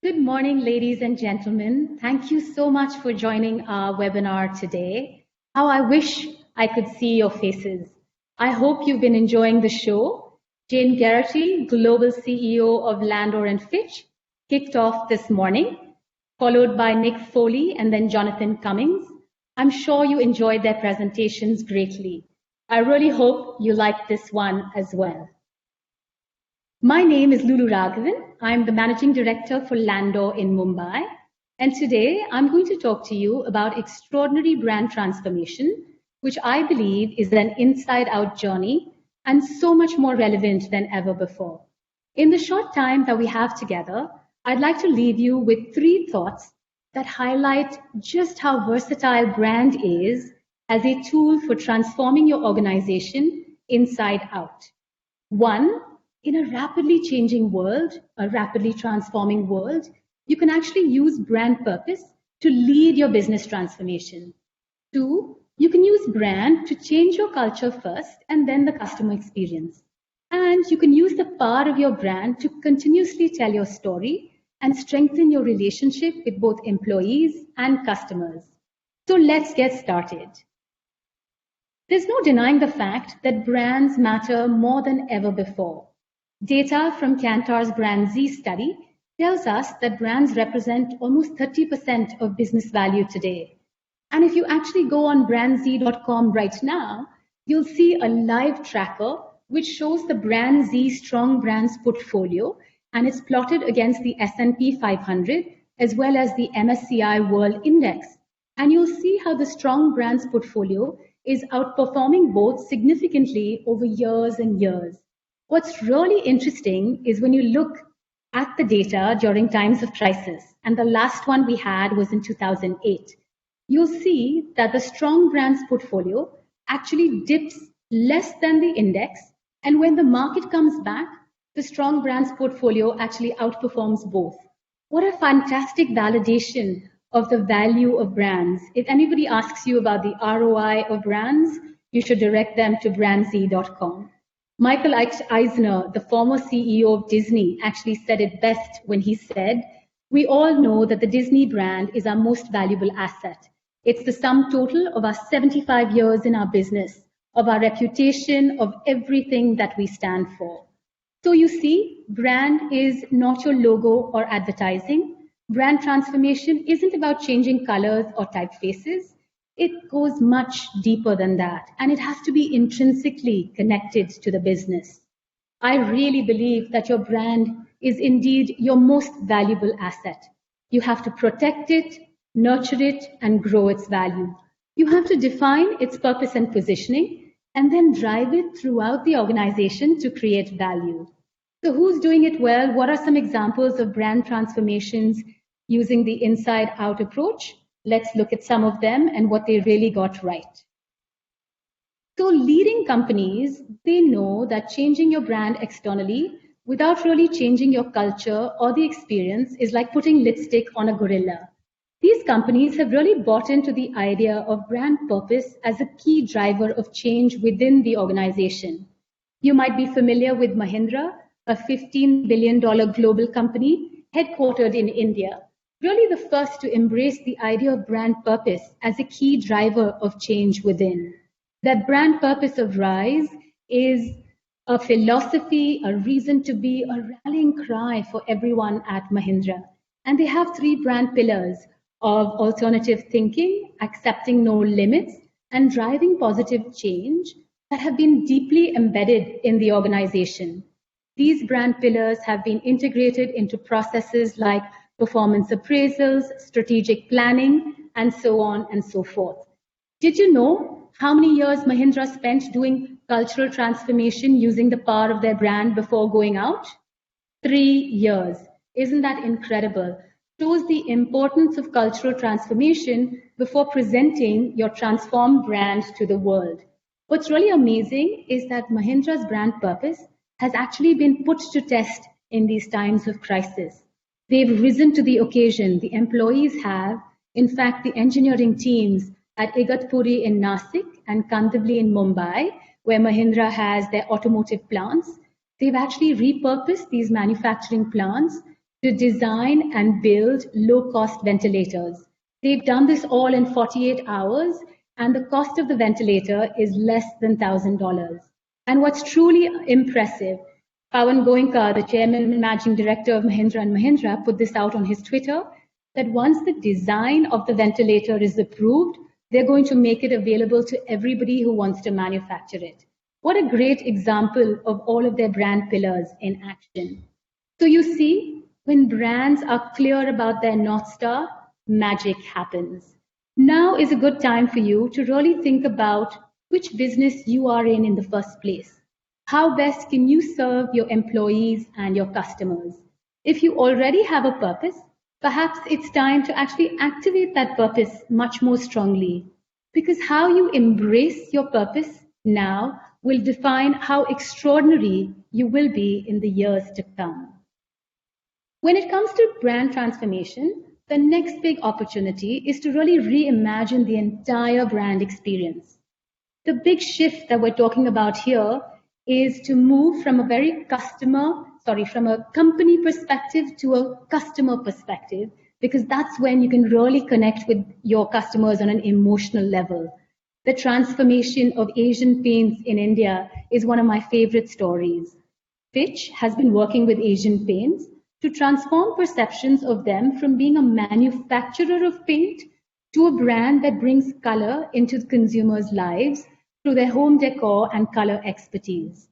Good morning, ladies and gentlemen. Thank you so much for joining our webinar today. How I wish I could see your faces. I hope you've been enjoying the show. Jane Geraghty, Global CEO of Landor & Fitch, kicked off this morning, followed by Nick Foley and then Jonathan Cummings. I'm sure you enjoyed their presentations greatly. I really hope you like this one as well. My name is Lulu Raghavan. I'm the Managing Director for Landor in Mumbai. And today I'm going to talk to you about extraordinary brand transformation, which I believe is an inside-out journey and so much more relevant than ever before. In the short time that we have together, I'd like to leave you with 3 thoughts that highlight just how versatile brand is as a tool for transforming your organization inside out. 1, in a rapidly changing world, a rapidly transforming world, you can actually use brand purpose to lead your business transformation. 2, you can use brand to change your culture first and then the customer experience. And you can use the power of your brand to continuously tell your story and strengthen your relationship with both employees and customers. So let's get started. There's no denying the fact that brands matter more than ever before. Data from Kantar's Brand Z study tells us that brands represent almost 30% of business value today. And if you actually go on brandzee.com right now, you'll see a live tracker which shows the Brand Z Strong Brands portfolio, and it's plotted against the S&P 500 as well as the MSCI World Index. And you'll see how the Strong Brands portfolio is outperforming both significantly over years and years. What's really interesting is when you look at the data during times of crisis, and the last one we had was in 2008, you'll see that the Strong Brands portfolio actually dips less than the index, and when the market comes back, the Strong Brands portfolio actually outperforms both. What a fantastic validation of the value of brands. If anybody asks you about the ROI of brands, you should direct them to brandzee.com. Michael Eisner, the former CEO of Disney, actually said it best when he said, "We all know that the Disney brand is our most valuable asset. It's the sum total of our 75 years in our business, of our reputation, of everything that we stand for." So you see, brand is not your logo or advertising. Brand transformation isn't about changing colors or typefaces. It goes much deeper than that, and it has to be intrinsically connected to the business. I really believe that your brand is indeed your most valuable asset. You have to protect it, nurture it, and grow its value. You have to define its purpose and positioning, and then drive it throughout the organization to create value. So who's doing it well? What are some examples of brand transformations using the inside-out approach? Let's look at some of them and what they really got right. So leading companies, they know that changing your brand externally without really changing your culture or the experience is like putting lipstick on a gorilla. These companies have really bought into the idea of brand purpose as a key driver of change within the organization. You might be familiar with Mahindra, a $15 billion global company headquartered in India, really the first to embrace the idea of brand purpose as a key driver of change within. That brand purpose of RISE is a philosophy, a reason to be, a rallying cry for everyone at Mahindra. And they have 3 brand pillars of alternative thinking, accepting no limits, and driving positive change that have been deeply embedded in the organization. These brand pillars have been integrated into processes like performance appraisals, strategic planning, and so on and so forth. Did you know how many years Mahindra spent doing cultural transformation using the power of their brand before going out? 3 years. Isn't that incredible? Shows the importance of cultural transformation before presenting your transformed brand to the world. What's really amazing is that Mahindra's brand purpose has actually been put to test in these times of crisis. They've risen to the occasion. The employees have. In fact, the engineering teams at Igatpuri in Nasik and Kandivali in Mumbai, where Mahindra has their automotive plants, they've actually repurposed these manufacturing plants to design and build low-cost ventilators. They've done this all in 48 hours, and the cost of the ventilator is less than $1,000. And what's truly impressive, Pawan Goenka, the chairman and managing director of Mahindra & Mahindra, put this out on his Twitter, that once the design of the ventilator is approved, they're going to make it available to everybody who wants to manufacture it. What a great example of all of their brand pillars in action. So you see, when brands are clear about their North Star, magic happens. Now is a good time for you to really think about which business you are in the first place. How best can you serve your employees and your customers? If you already have a purpose, perhaps it's time to actually activate that purpose much more strongly, because how you embrace your purpose now will define how extraordinary you will be in the years to come. When it comes to brand transformation, the next big opportunity is to really reimagine the entire brand experience. The big shift that we're talking about here is to move from from a company perspective to a customer perspective, because that's when you can really connect with your customers on an emotional level. The transformation of Asian Paints in India is one of my favorite stories. Fitch has been working with Asian Paints to transform perceptions of them from being a manufacturer of paint to a brand that brings color into the consumers' lives through their home decor and color expertise.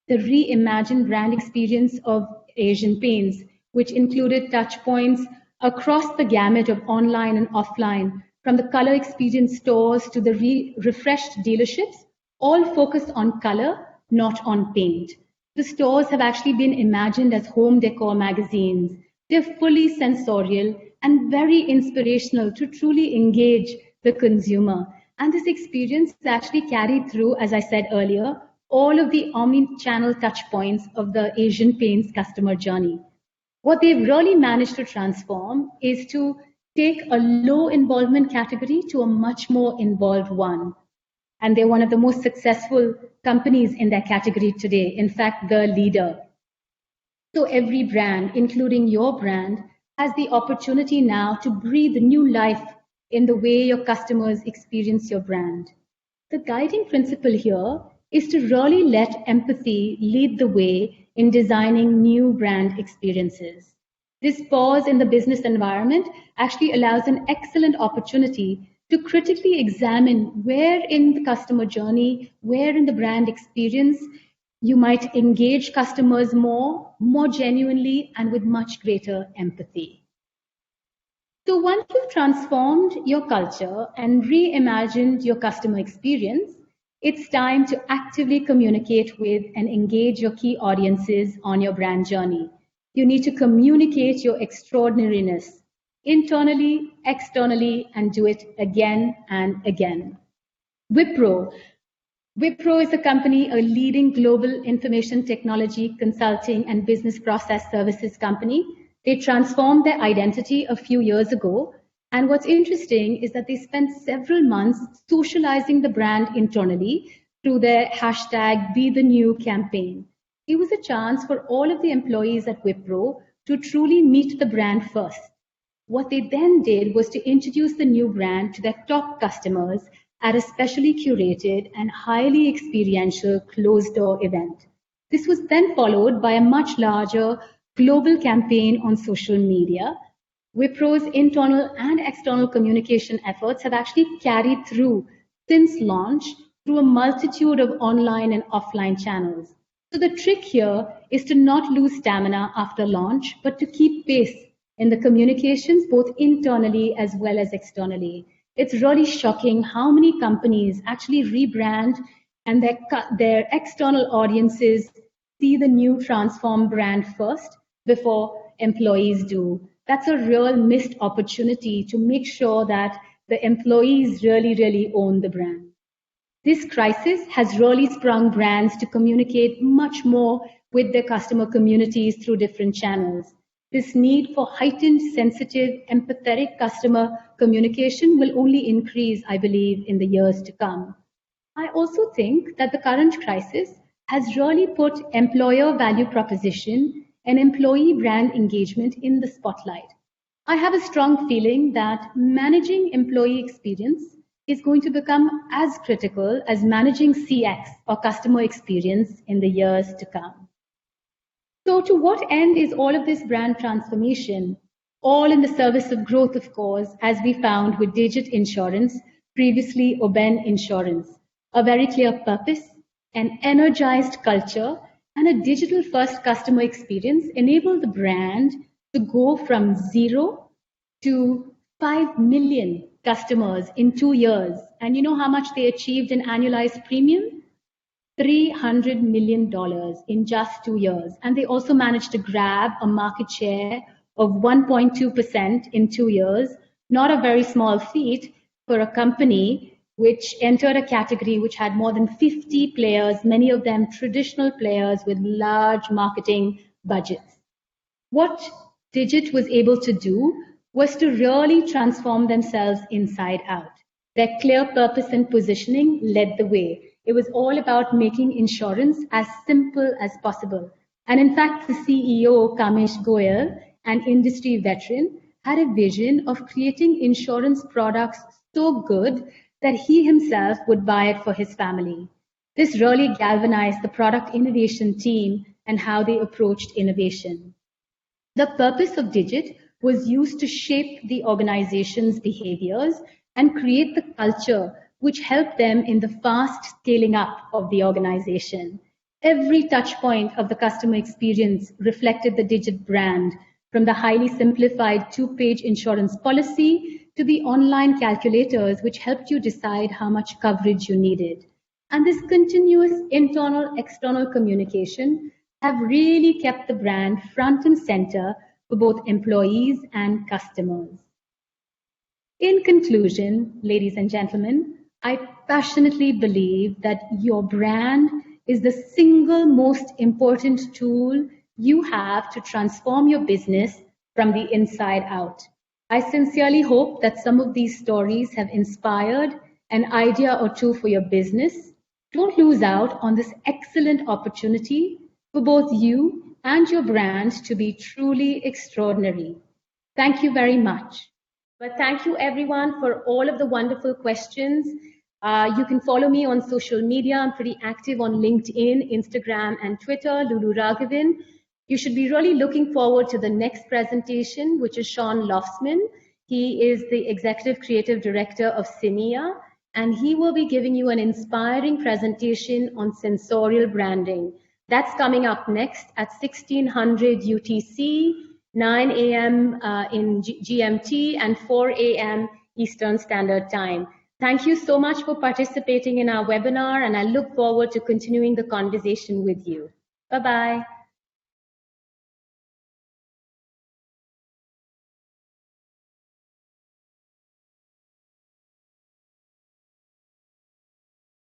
The reimagined brand experience of Asian Paints, which included touch points across the gamut of online and offline, from the color experience stores to the refreshed dealerships, all focused on color, not on paint. The stores have actually been imagined as home decor magazines. They're fully sensorial and very inspirational to truly engage the consumer. And this experience is actually carried through, as I said earlier, all of the omni-channel touch points of the Asian Paints customer journey. What they've really managed to transform is to take a low involvement category to a much more involved one. And they're one of the most successful companies in their category today. In fact, the leader. So every brand, including your brand, has the opportunity now to breathe new life in the way your customers experience your brand. The guiding principle here is to really let empathy lead the way in designing new brand experiences. This pause in the business environment actually allows an excellent opportunity to critically examine where in the customer journey, where in the brand experience, you might engage customers more genuinely and with much greater empathy. So once you've transformed your culture and reimagined your customer experience, it's time to actively communicate with and engage your key audiences on your brand journey. You need to communicate your extraordinariness internally, externally, and do it again and again. Wipro. Wipro is a company, a leading global information technology consulting and business process services company. They transformed their identity a few years ago. And what's interesting is that they spent several months socializing the brand internally through their hashtag #BeTheNew campaign. It was a chance for all of the employees at Wipro to truly meet the brand first. What they then did was to introduce the new brand to their top customers at a specially curated and highly experiential closed-door event. This was then followed by a much larger global campaign on social media. Wipro's internal and external communication efforts have actually carried through since launch through a multitude of online and offline channels. So the trick here is to not lose stamina after launch, but to keep pace in the communications both internally as well as externally. It's really shocking how many companies actually rebrand and their external audiences see the new transformed brand first before employees do. That's a real missed opportunity to make sure that the employees really own the brand. This crisis has really sprung brands to communicate much more with their customer communities through different channels. This need for heightened, sensitive, empathetic customer communication will only increase, I believe, in the years to come. I also think that the current crisis has really put employer value proposition and employee brand engagement in the spotlight. I have a strong feeling that managing employee experience is going to become as critical as managing CX or customer experience in the years to come. So to what end is all of this brand transformation? All in the service of growth, of course, as we found with Digit Insurance, previously Oben Insurance. A very clear purpose, an energized culture, and a digital-first customer experience enable the brand to go from 0 to 5 million customers in 2 years. And you know how much they achieved in annualized premium? $300 million in just 2 years. And they also managed to grab a market share of 1.2% in 2 years. Not a very small feat for a company which entered a category which had more than 50 players, many of them traditional players with large marketing budgets. What Digit was able to do was to really transform themselves inside out. Their clear purpose and positioning led the way. It was all about making insurance as simple as possible. And in fact, the CEO, Kamesh Goyal, an industry veteran, had a vision of creating insurance products so good that he himself would buy it for his family. This really galvanized the product innovation team and how they approached innovation. The purpose of Digit was used to shape the organization's behaviors and create the culture which helped them in the fast scaling up of the organization. Every touch point of the customer experience reflected the Digit brand, from the highly simplified 2-page insurance policy to the online calculators which helped you decide how much coverage you needed. And this continuous internal-external communication have really kept the brand front and center for both employees and customers. In conclusion, ladies and gentlemen, I passionately believe that your brand is the single most important tool you have to transform your business from the inside out. I sincerely hope that some of these stories have inspired an idea or two for your business. Don't lose out on this excellent opportunity for both you and your brand to be truly extraordinary. Thank you very much. But thank you everyone for all of the wonderful questions. You can follow me on social media. I'm pretty active on LinkedIn, Instagram, and Twitter, Lulu Raghavan. You should be really looking forward to the next presentation, which is Sean Lofsman. He is the Executive Creative Director of CIMIA, and he will be giving you an inspiring presentation on sensorial branding. That's coming up next at 1600 UTC, 9 a.m. in GMT, and 4 a.m. Eastern Standard Time. Thank you so much for participating in our webinar, and I look forward to continuing the conversation with you. Bye-bye.